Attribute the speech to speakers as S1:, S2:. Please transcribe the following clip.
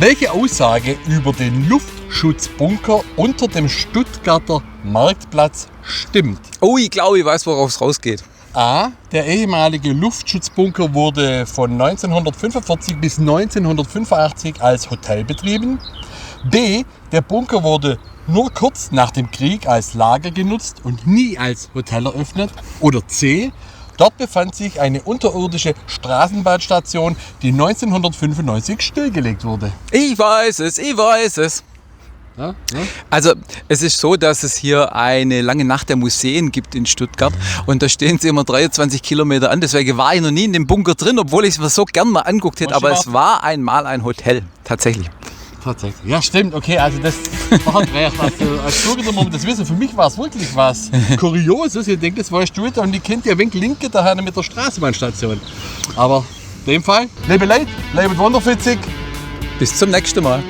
S1: Welche Aussage über den Luftschutzbunker unter dem Stuttgarter Marktplatz stimmt?
S2: Oh, ich glaube, ich weiß, worauf es rausgeht.
S1: A. Der ehemalige Luftschutzbunker wurde von 1945 bis 1985 als Hotel betrieben. B. Der Bunker wurde nur kurz nach dem Krieg als Lager genutzt und nie als Hotel eröffnet. Oder C. Dort befand sich eine unterirdische Straßenbahnstation, die 1995 stillgelegt wurde.
S2: Ich weiß es.
S1: Ja?
S2: Also es ist so, dass es hier eine lange Nacht der Museen gibt in Stuttgart und da stehen sie immer 23 Kilometer an. Deswegen war ich noch nie in dem Bunker drin, obwohl ich es mir so gern mal anguckt hätte. Aber es war einmal ein Hotel, tatsächlich.
S1: Tatsächlich. Ja, stimmt. Okay, also das war recht. Also, als Bürger muss das wissen. Für mich war es wirklich was Kurioses. Ich denke, das war Stuttgart und ich kennt ja wenig Linke daher mit der Straßenbahnstation. Aber in dem Fall, lebe leid, lebe wunderfitzig.
S2: Bis zum nächsten Mal.